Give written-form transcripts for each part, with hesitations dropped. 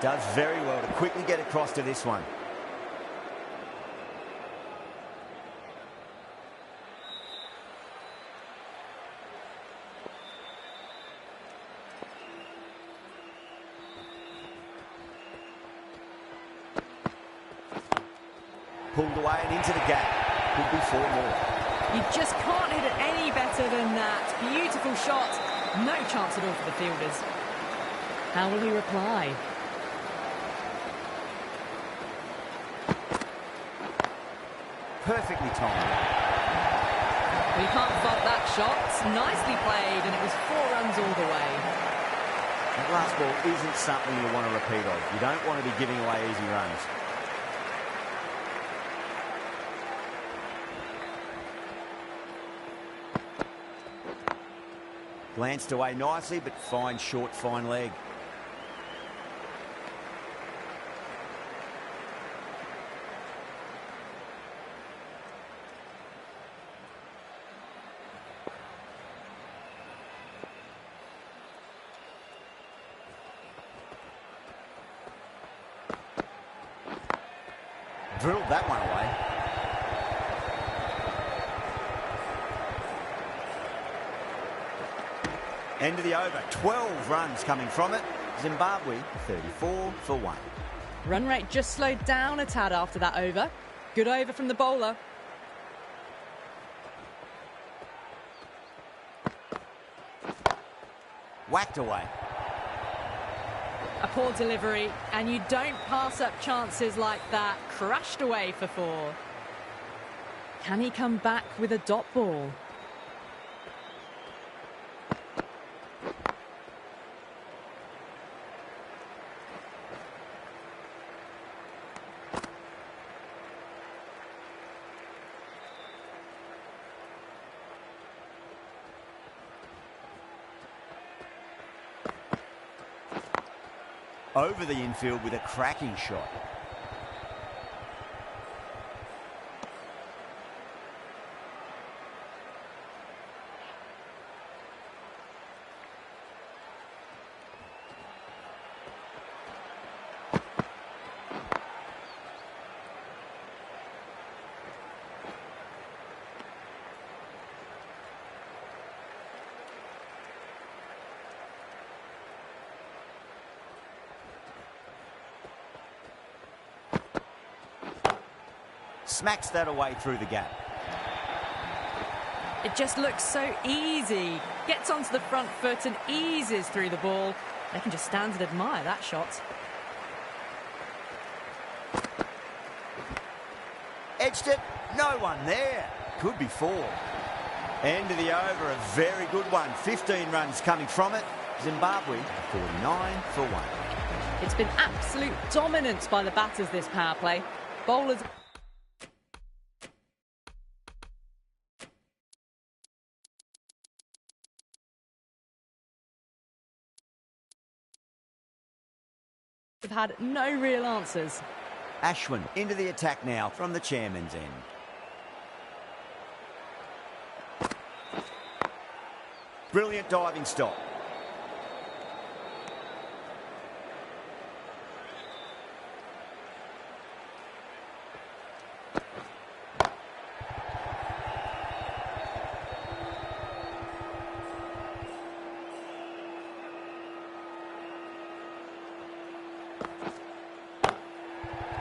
Does very well to quickly get across to this one. Pulled away and into the gap. Could be 4 more. You just can't hit it any better than that. Beautiful shot. No chance at all for the fielders. How will he reply? Perfectly timed. Well, you can't fault that shot. Nicely played, and it was 4 runs all the way. That last ball isn't something you want to repeat of. You don't want to be giving away easy runs. Glanced away nicely, but fine short, fine leg. Drilled that one away. End of the over. 12 runs coming from it. Zimbabwe 34 for 1. Run rate just slowed down a tad after that over. Good over from the bowler. Whacked away. A poor delivery, and you don't pass up chances like that. Crashed away for 4. Can he come back with a dot ball? Over the infield with a cracking shot. Smacks that away through the gap. It just looks so easy. Gets onto the front foot and eases through the ball. They can just stand and admire that shot. Edged it. No one there. Could be 4. End of the over. A very good one. 15 runs coming from it. Zimbabwe 49 for 1. It's been absolute dominance by the batters this power play. Bowlers have had no real answers. Ashwin into the attack now from the chairman's end. Brilliant diving stop.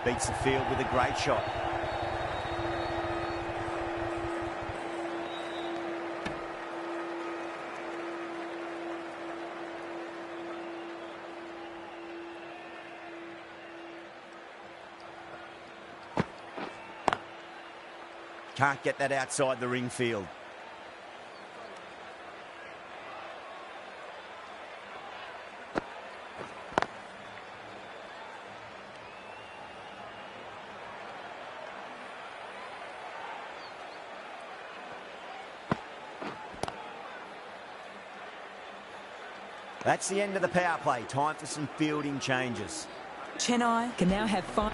Beats the field with a great shot. Can't get that outside the ring field. That's the end of the power play. Time for some fielding changes. Chennai can now have 5.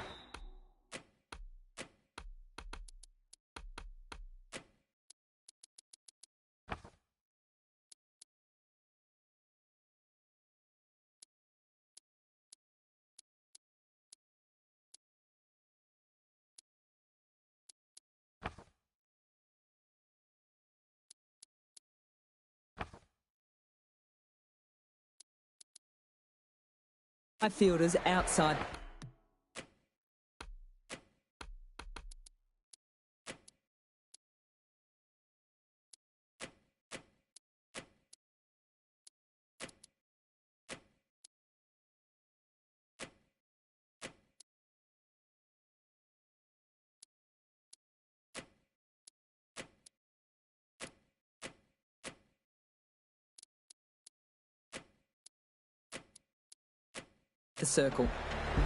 fielders outside. The circle.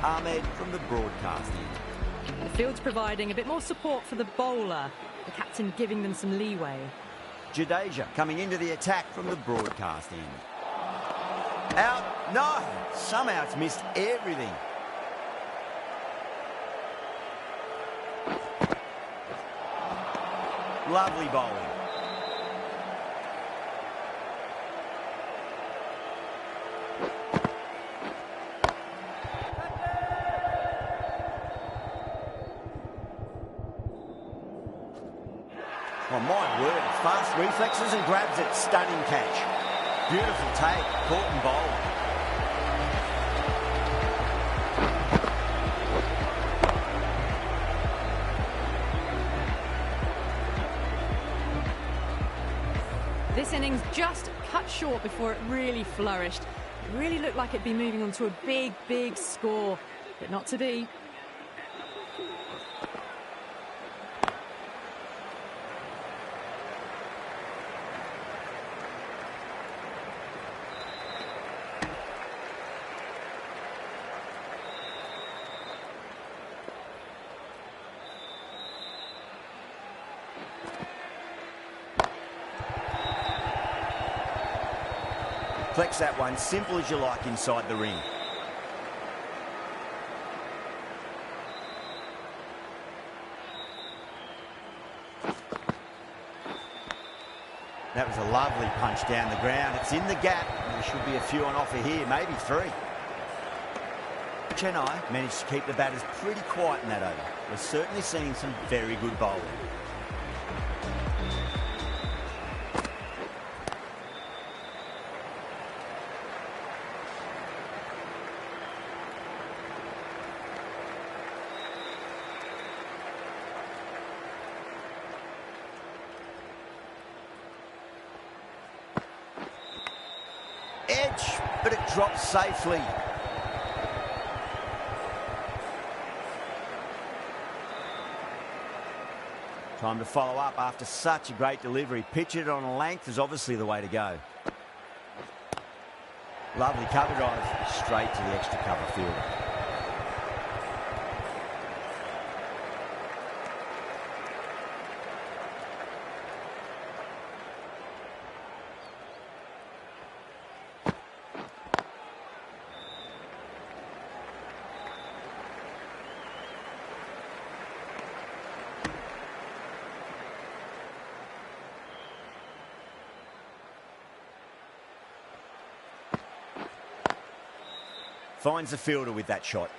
Ahmed from the broadcast end. The field's providing a bit more support for the bowler, the captain giving them some leeway. Jadeja coming into the attack from the broadcast end. Out. No! Somehow it's missed everything. Lovely bowling. Oh, my word. Fast reflexes and grabs it. Stunning catch. Beautiful take. Caught and bowled. This innings just cut short before it really flourished. It really looked like it'd be moving on to a big, big score, but not to be. Flex that one, simple as you like inside the ring. That was a lovely punch down the ground. It's in the gap. There should be a few on offer here, maybe three. Chennai managed to keep the batters pretty quiet in that over. We're certainly seeing some very good bowling. Edge, but it drops safely. Time to follow up after such a great delivery. Pitch it on a length is obviously the way to go. Lovely cover drive, straight to the extra cover fielder. Finds the fielder with that shot.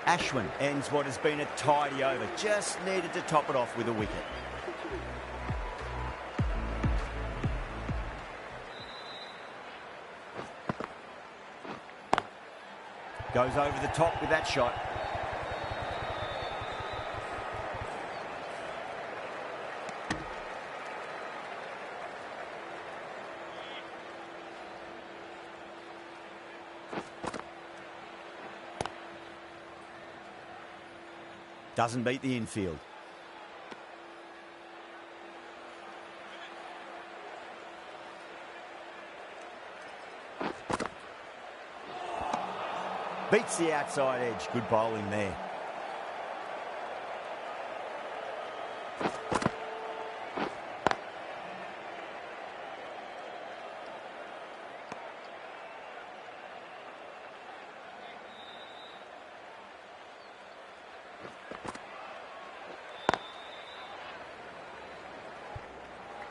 Ashwin ends what has been a tidy over. Just needed to top it off with a wicket. Goes over the top with that shot. Doesn't beat the infield. Beats the outside edge. Good bowling there.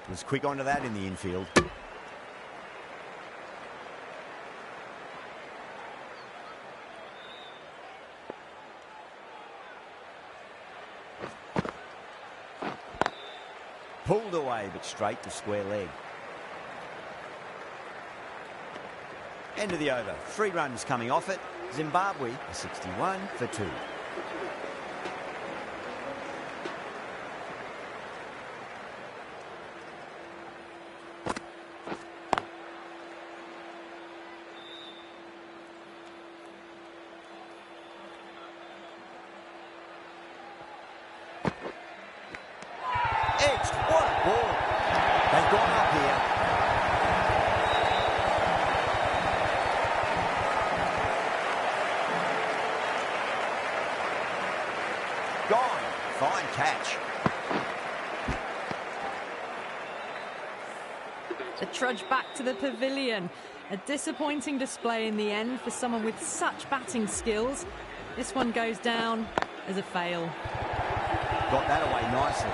Was quick onto that in the infield. Pulled away, but straight to square leg. End of the over. 3 runs coming off it. Zimbabwe are 61 for 2. Edged. What a ball. They've gone up here. Gone. Fine catch. The trudge back to the pavilion. A disappointing display in the end for someone with such batting skills. This one goes down as a fail. Got that away nicely.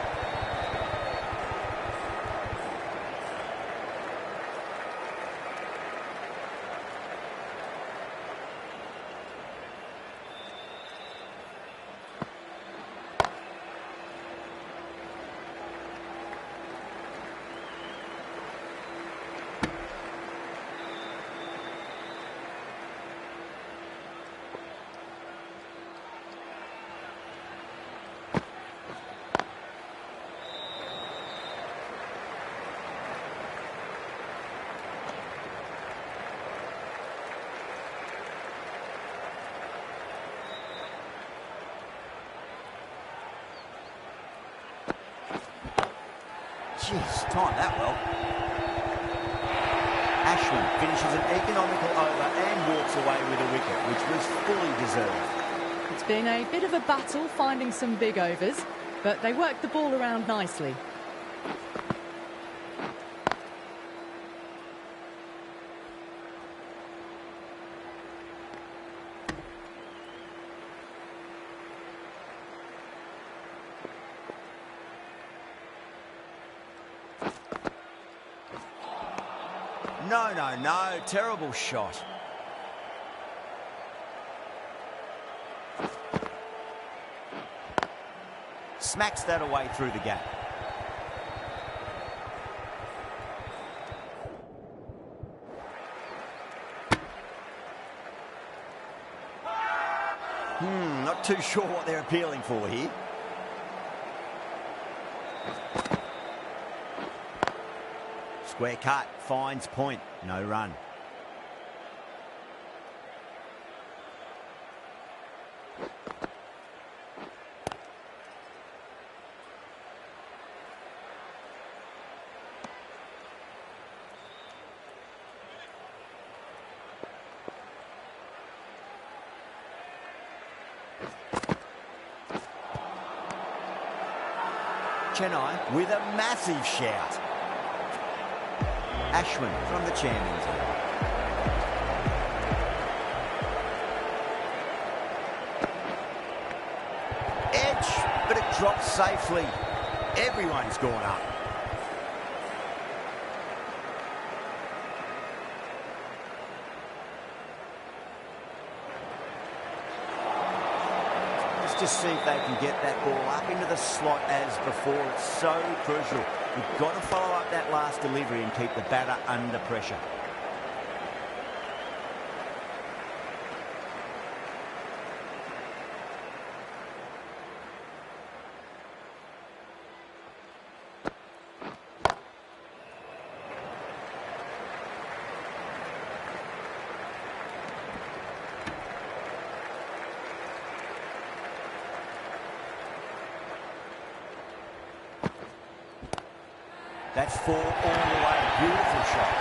Jeez, timed that well. Ashwin finishes an economical over and walks away with a wicket, which was fully deserved. It's been a bit of a battle finding some big overs, but they worked the ball around nicely. No, terrible shot. Smacks that away through the gap. Not too sure what they're appealing for here. Square cut, finds point, no run. Chennai with a massive shout. Ashwin from the Champions. Edge, but it drops safely. Everyone's gone up. Let's just see if they can get that ball up into the slot as before. It's so crucial. We've got to follow up that last delivery and keep the batter under pressure. That's 4 all the way. Beautiful shot.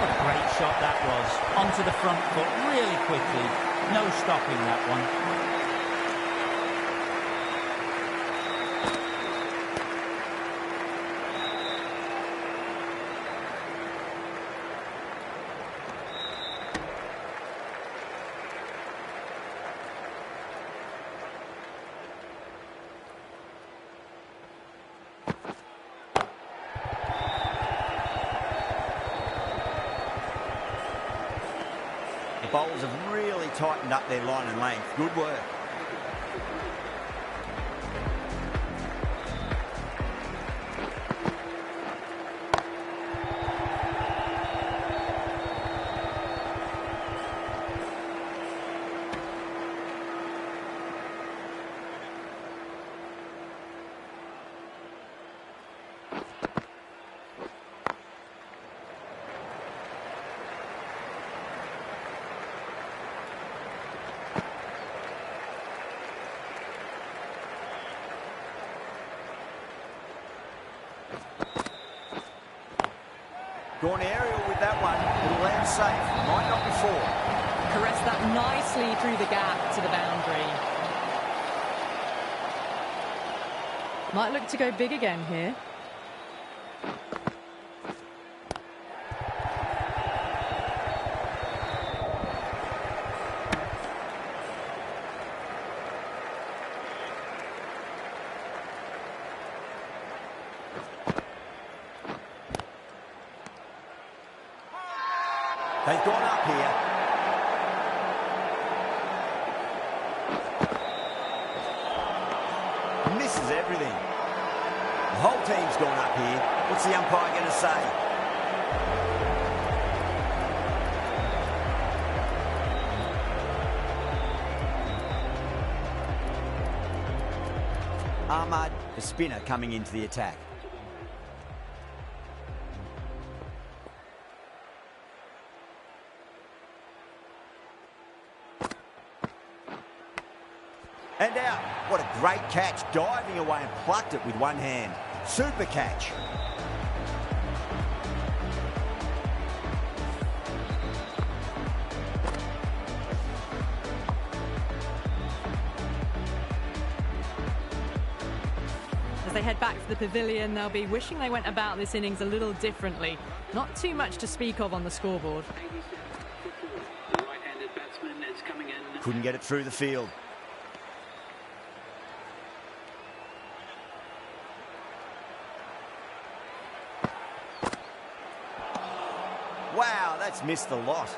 What a great shot that was. Onto the front foot really quickly. No stopping that one. The bowlers have really tightened up their line and length. Good work. Gone aerial with that one. It'll land safe. Might not be four. Caressed that nicely through the gap to the boundary. Might look to go big again here. They've gone up here. Misses everything. The whole team's gone up here. What's the umpire going to say? Ahmad, the spinner, coming into the attack. And out. What a great catch. Diving away and plucked it with one hand. Super catch. As they head back to the pavilion, they'll be wishing they went about this innings a little differently. Not too much to speak of on the scoreboard. The right-handed batsman is coming in. Couldn't get it through the field. Wow, that's missed the lot.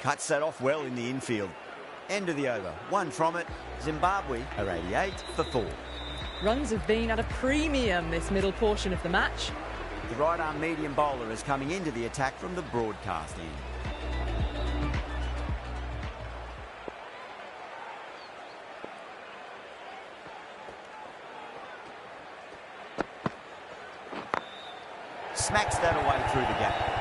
Cuts that off well in the infield. End of the over. One from it. Zimbabwe are 88 for 4. Runs have been at a premium this middle portion of the match. The right-arm medium bowler is coming into the attack from the broadcast end. Smacks that away through the gap.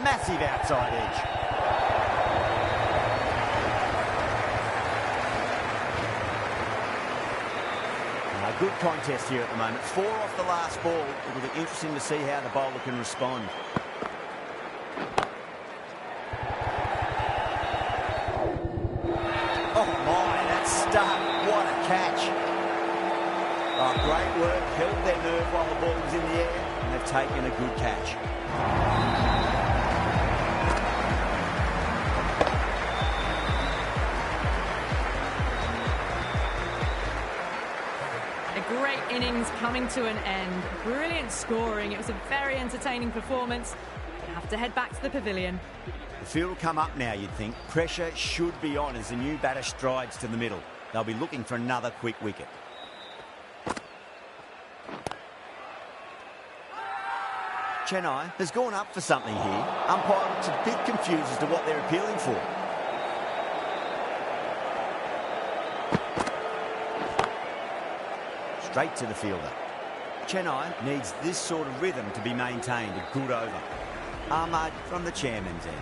Massive outside edge. Good contest here at the moment. 4 off the last ball. It'll be interesting to see how the bowler can respond. Oh my, that's stuck. What a catch. Oh, great work. Held their nerve while the ball was in the air, and they've taken a good catch. Great innings coming to an end. Brilliant scoring. It was a very entertaining performance. You have to head back to the pavilion. The field will come up now, you'd think. Pressure should be on as the new batter strides to the middle. They'll be looking for another quick wicket. Chennai has gone up for something here. Umpire looks a bit confused as to what they're appealing for. Straight to the fielder. Chennai needs this sort of rhythm to be maintained. A good over. Ahmad from the chairman's end.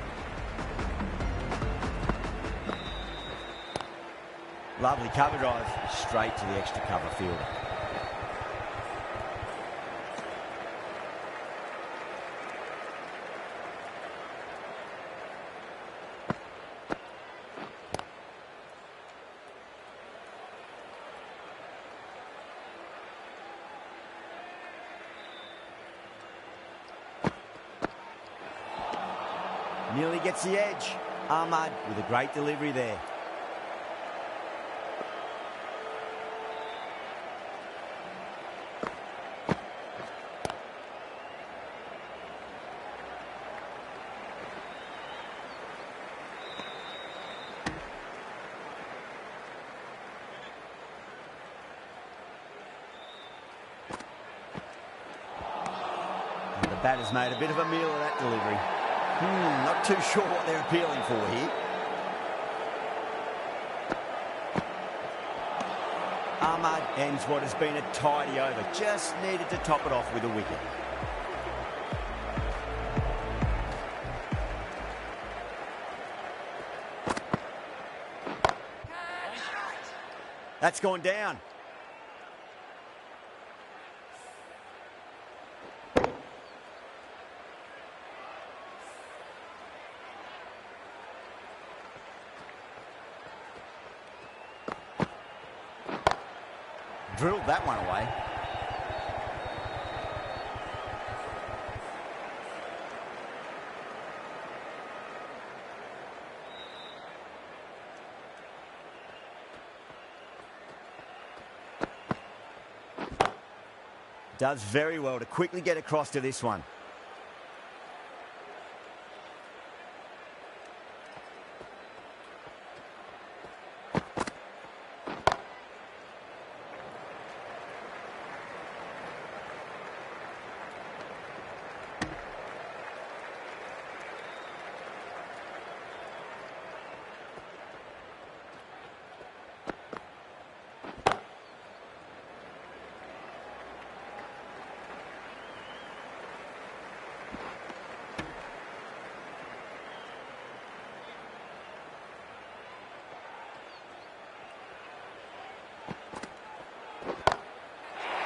Lovely cover drive. Straight to the extra cover fielder. Nearly gets the edge. Ahmad with a great delivery there. The batter's made a bit of a meal of that delivery. Not too sure what they're appealing for here. Ahmad ends what has been a tidy over. Just needed to top it off with a wicket. That's gone down. Drilled that one away. Does very well to quickly get across to this one.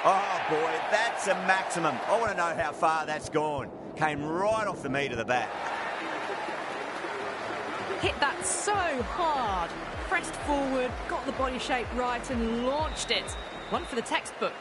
Oh, boy, that's a maximum. I want to know how far that's gone. Came right off the meat of the bat. Hit that so hard. Pressed forward, got the body shape right and launched it. One for the textbook.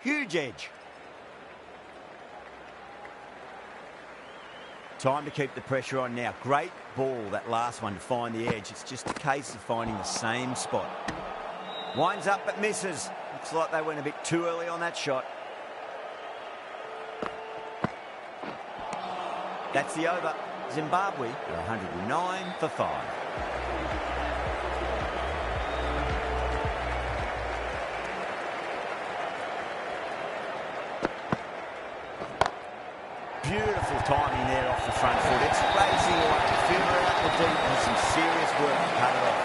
Huge edge. Time to keep the pressure on now. Great ball, that last one, to find the edge. It's just a case of finding the same spot. Winds up but misses. Looks like they went a bit too early on that shot. That's the over. Zimbabwe are 109 for 5. Beautiful timing there off the front foot. It's racing away. The fielder out the deep and some serious work to cut it off.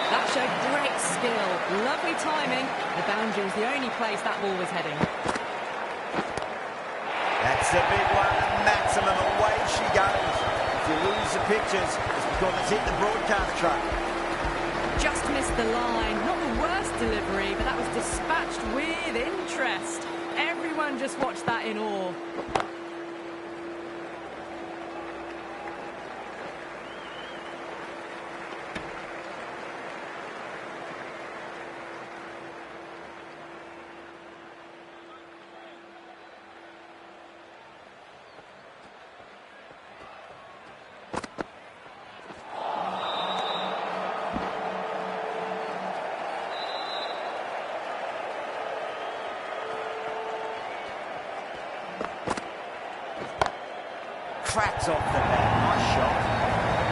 That showed great skill. Lovely timing. The boundary was the only place that ball was heading. That's a big one. A maximum. Away she goes. If you lose the pictures, it's because it's hit the broadcast truck. Just missed the line. Not the worst delivery, but that was dispatched with interest. Everyone just watched that in awe. Cracks off the bat. Nice shot.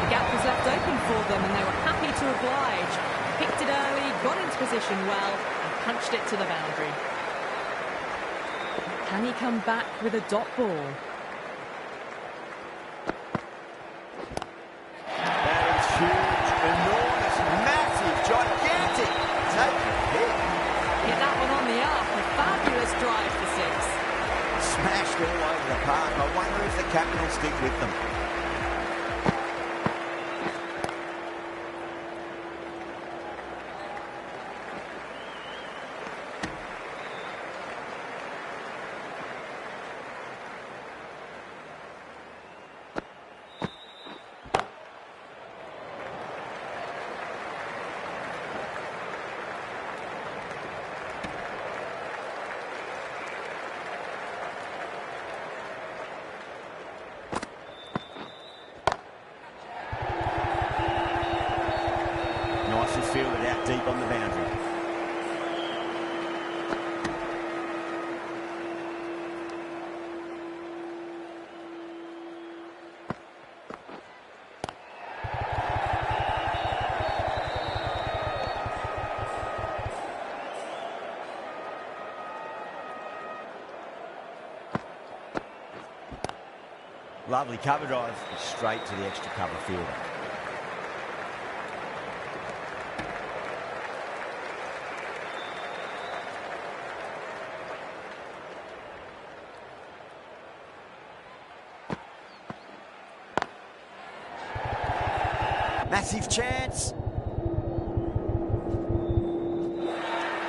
The gap was left open for them and they were happy to oblige. Picked it early, got into position well, and punched it to the boundary. Can he come back with a dot ball? That is huge, enormous, massive, gigantic. Take a hit. Hit that one on the arc. A fabulous drive for six. Smashed all over the park. I wonder if the captain will stick with them. Nicely fielded out deep on the boundary. Lovely cover drive, straight to the extra cover fielder. Massive chance.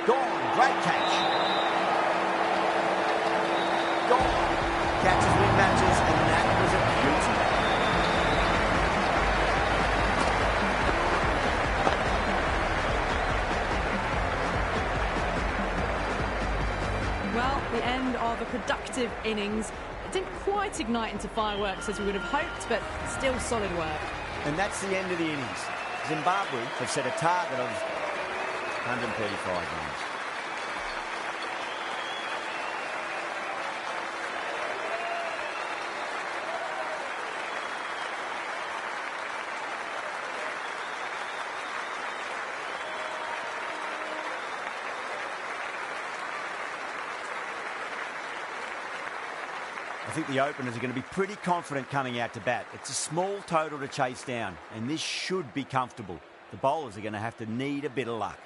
Gone. Great catch. Gone. Catches win matches, and that was a beauty. Well, the end of a productive innings. It didn't quite ignite into fireworks as we would have hoped, but still solid work. And that's the end of the innings. Zimbabwe have set a target of 135 runs. I think the openers are going to be pretty confident coming out to bat. It's a small total to chase down, and this should be comfortable. The bowlers are going to have to need a bit of luck.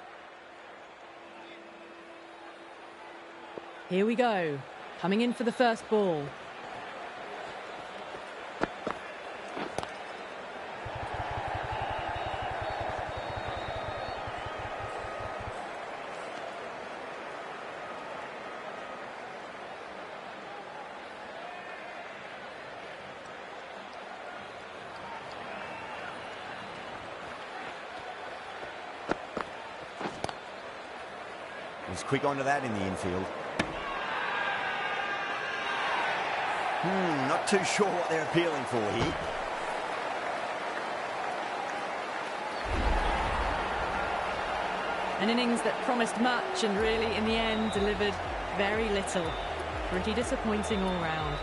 Here we go. Coming in for the first ball. He's quick onto that in the infield. Not too sure what they're appealing for here. An innings that promised much and really, in the end, delivered very little. Pretty disappointing all round.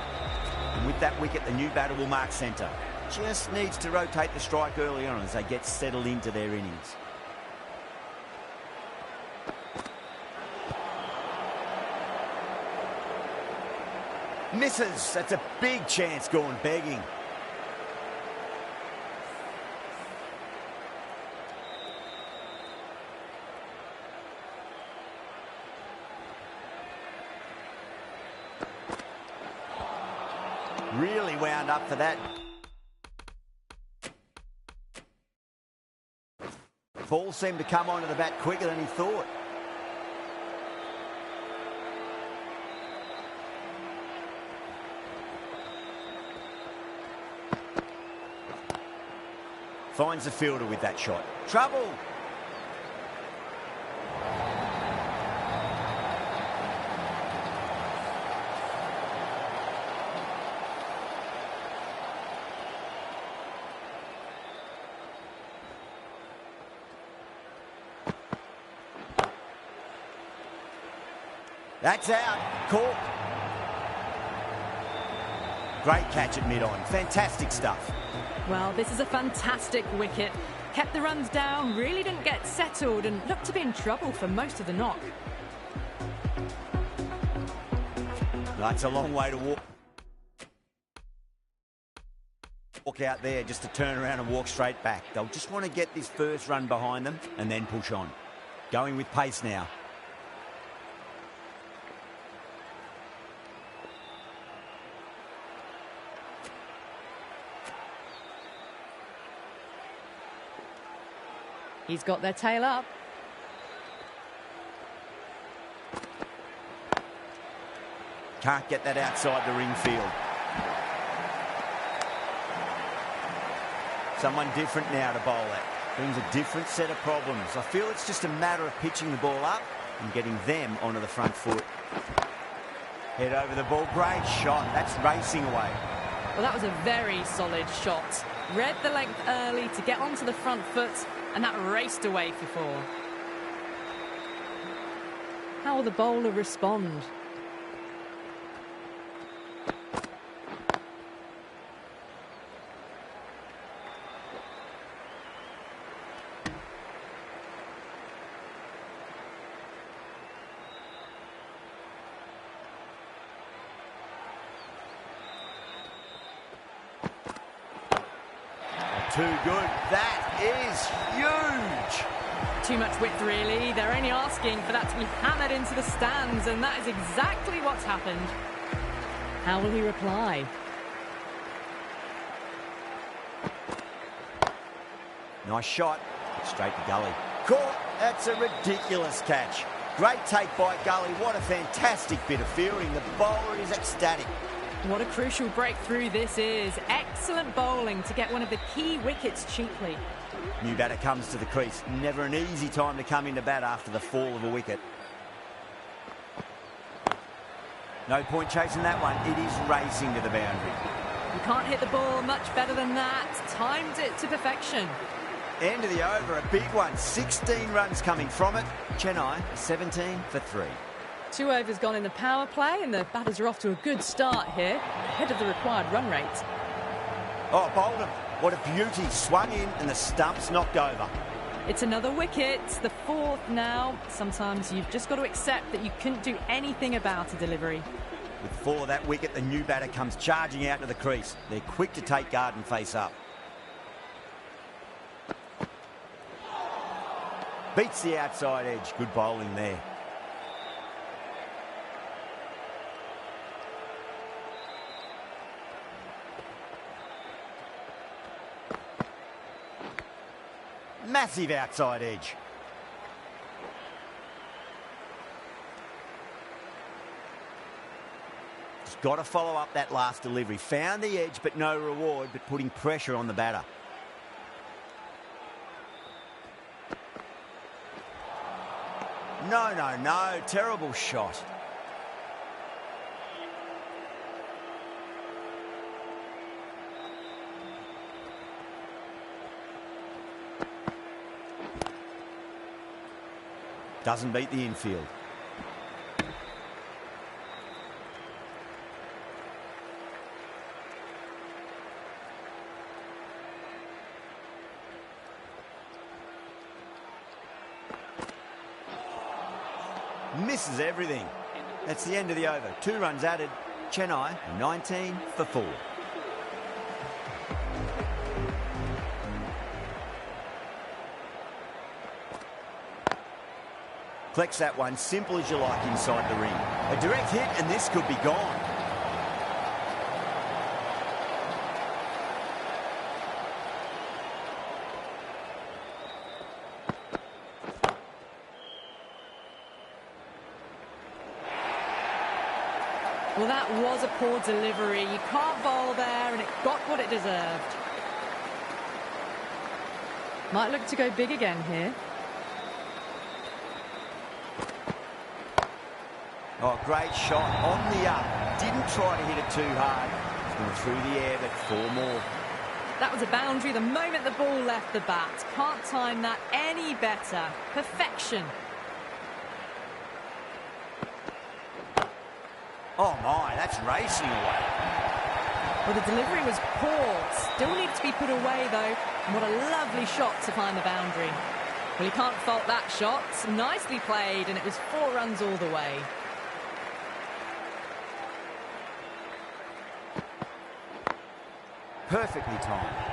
And with that wicket, the new batter will mark centre. Just needs to rotate the strike early on as they get settled into their innings. Misses. That's a big chance gone begging. Really wound up for that. Ball seemed to come onto the bat quicker than he thought. Finds the fielder with that shot. Trouble. That's out. Caught. Great catch at mid-on. Fantastic stuff. Well, this is a fantastic wicket. Kept the runs down, really didn't get settled and looked to be in trouble for most of the knock. That's a long way to walk out there just to turn around and walk straight back. They'll just want to get this first run behind them and then push on. Going with pace now. He's got their tail up. Can't get that outside the ring field. Someone different now to bowl at. Brings a different set of problems. I feel it's just a matter of pitching the ball up and getting them onto the front foot. Head over the ball. Great shot. That's racing away. Well, that was a very solid shot. Read the length early to get onto the front foot, and that raced away for 4. How will the bowler respond? Too good. That is huge. Too much width, really. They're only asking for that to be hammered into the stands, and that is exactly what's happened. How will he reply? Nice shot. Straight to Gully. Caught. That's a ridiculous catch. Great take by Gully. What a fantastic bit of fielding. The bowler is ecstatic. What a crucial breakthrough this is. Excellent bowling to get one of the key wickets cheaply. New batter comes to the crease. Never an easy time to come into bat after the fall of a wicket. No point chasing that one. It is racing to the boundary. You can't hit the ball much better than that. Timed it to perfection. End of the over, a big one. 16 runs coming from it. Chennai 17 for 3. 2 overs gone in the power play, and the batters are off to a good start here, ahead of the required run rate. Oh, bowled him. What a beauty. Swung in and the stump's knocked over. It's another wicket, the 4th now. Sometimes you've just got to accept that you couldn't do anything about a delivery. With 4 of that wicket, the new batter comes charging out to the crease. They're quick to take guard and face up. Beats the outside edge. Good bowling there. Massive outside edge. Just got to follow up that last delivery. Found the edge, but no reward, but putting pressure on the batter. No, no, no. Terrible shot. Doesn't beat the infield. Misses everything. That's the end of the over. 2 runs added. Chennai 19 for 4. Collects that one, simple as you like, inside the ring. A direct hit and this could be gone. Well, that was a poor delivery. You can't bowl there, and it got what it deserved. Might look to go big again here. Oh, great shot on the up. Didn't try to hit it too hard. It's gone through the air, but 4 more. That was a boundary the moment the ball left the bat. Can't time that any better. Perfection. Oh my, that's racing away. Well, the delivery was poor. Still needs to be put away, though. And what a lovely shot to find the boundary. Well, you can't fault that shot. Nicely played, and it was 4 runs all the way. Perfectly timed.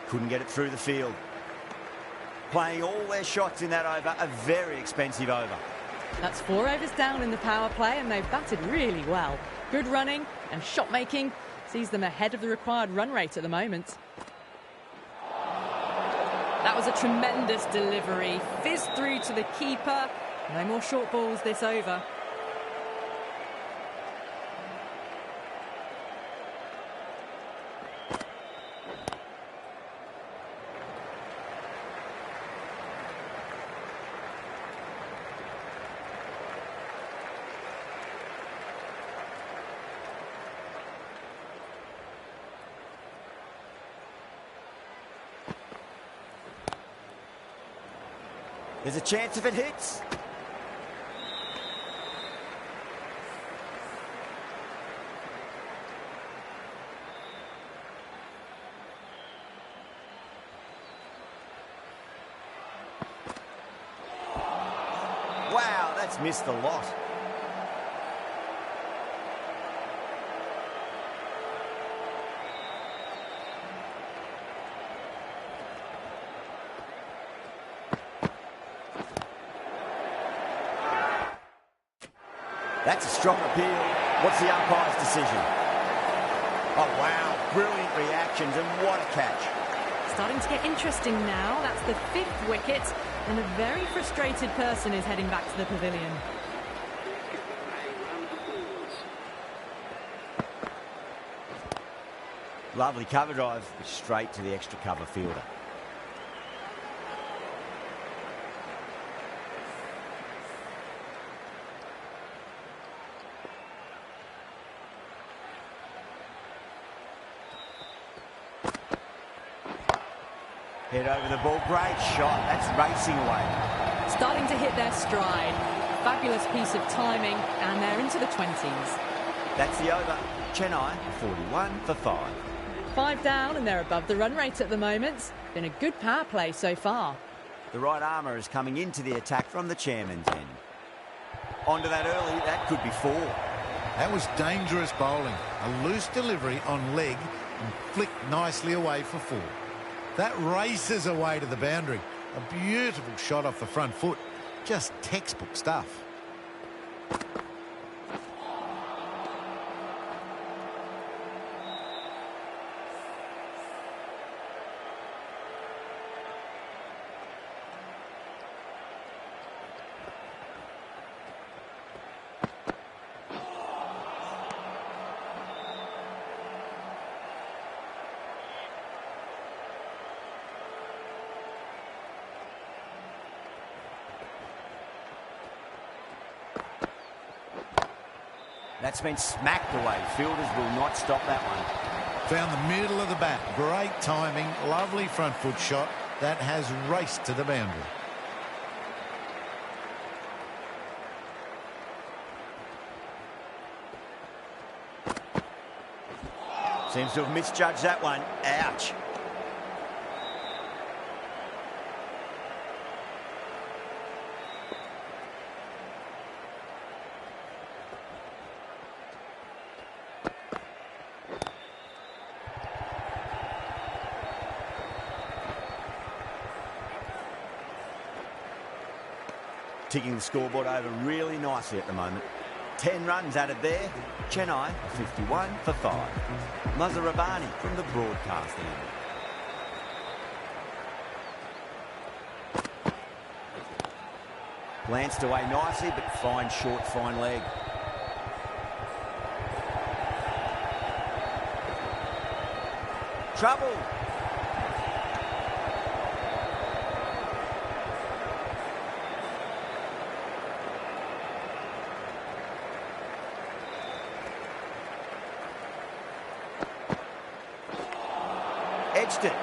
Couldn't get it through the field. Playing all their shots in that over, a very expensive over. That's 4 overs down in the power play, and they've batted really well. Good running and shot making sees them ahead of the required run rate at the moment. That was a tremendous delivery. Fizzed through to the keeper. No more short balls this over. There's a chance if it hits. Wow, that's missed a lot. That's a strong appeal. What's the umpire's decision? Oh, wow. Brilliant reactions, and what a catch. Starting to get interesting now. That's the 5th wicket, and a very frustrated person is heading back to the pavilion. Lovely cover drive, straight to the extra cover fielder. Head over the ball, great shot, that's racing away. Starting to hit their stride. Fabulous piece of timing, and they're into the 20s. That's the over. Chennai, 41 for 5. 5 down, and they're above the run rate at the moment. Been a good power play so far. The right armour is coming into the attack from the chairman's end. Onto that early, that could be 4. That was dangerous bowling. A loose delivery on leg and flicked nicely away for 4. That races away to the boundary. A beautiful shot off the front foot. Just textbook stuff. That's been smacked away. Fielders will not stop that one. Found the middle of the bat. Great timing. Lovely front foot shot. That has raced to the boundary. Seems to have misjudged that one. Ouch. Ticking the scoreboard over really nicely at the moment. 10 runs added there. Chennai, 51 for 5. Mazhar Rabbani from the broadcast end. Glanced away nicely, but fine short, fine leg. Trouble. edged it.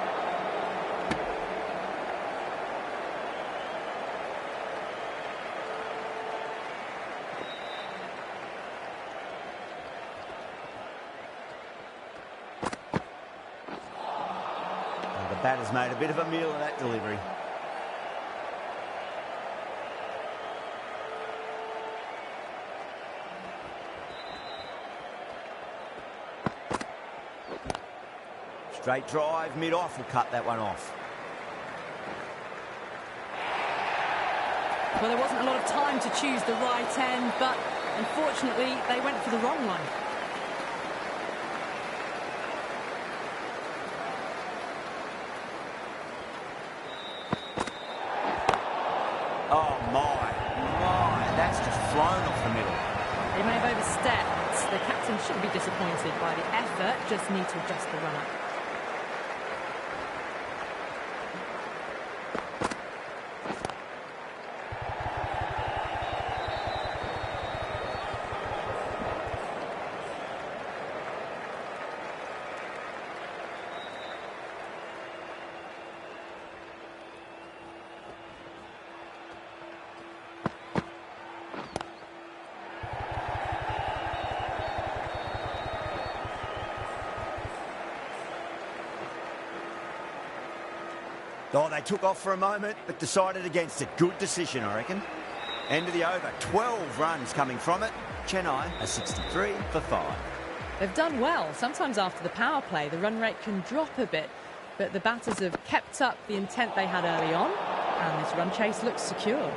And the batter's made a bit of a meal of that delivery. Straight drive, mid-off will cut that one off. Well, there wasn't a lot of time to choose the right end, but unfortunately they went for the wrong one. Oh my, that's just flown off the middle. They may have overstepped. The captain shouldn't be disappointed by the effort, just need to adjust the run-up. Oh, they took off for a moment, but decided against it. Good decision, I reckon. End of the over. 12 runs coming from it. Chennai are 63 for 5. They've done well. Sometimes after the power play, the run rate can drop a bit, but the batters have kept up the intent they had early on, and this run chase looks secure.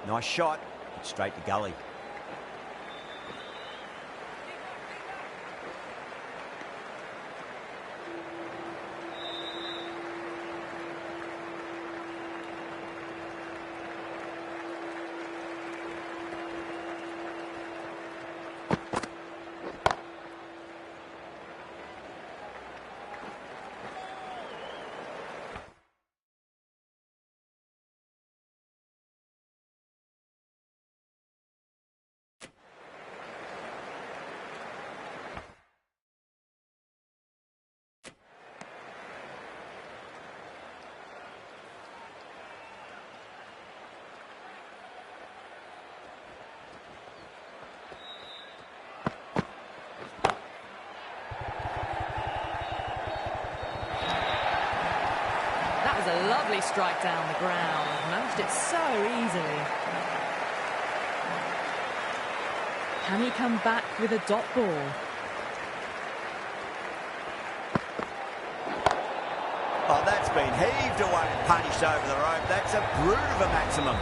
Nice shot, but straight to gully. A lovely strike down the ground. Managed it so easily. Can he come back with a dot ball? Oh, that's been heaved away and punished over the rope. That's a brute of a maximum.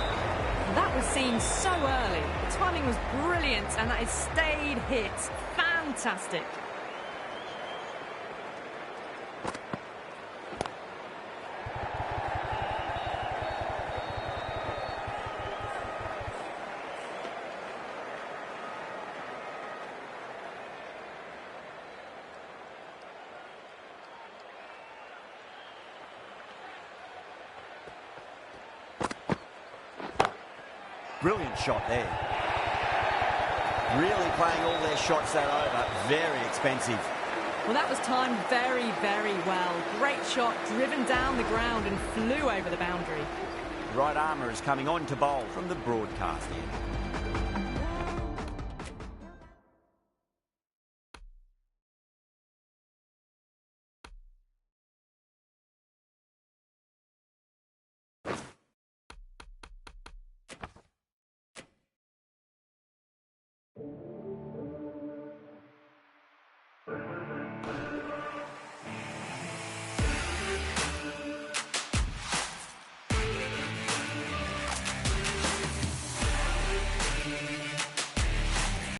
That was seen so early. The timing was brilliant and that is stayed hit. Fantastic. Brilliant shot there. Really playing all their shots that over. Very expensive. Well, that was timed very, very well. Great shot, driven down the ground and flew over the boundary. Right armour is coming on to bowl from the broadcast end.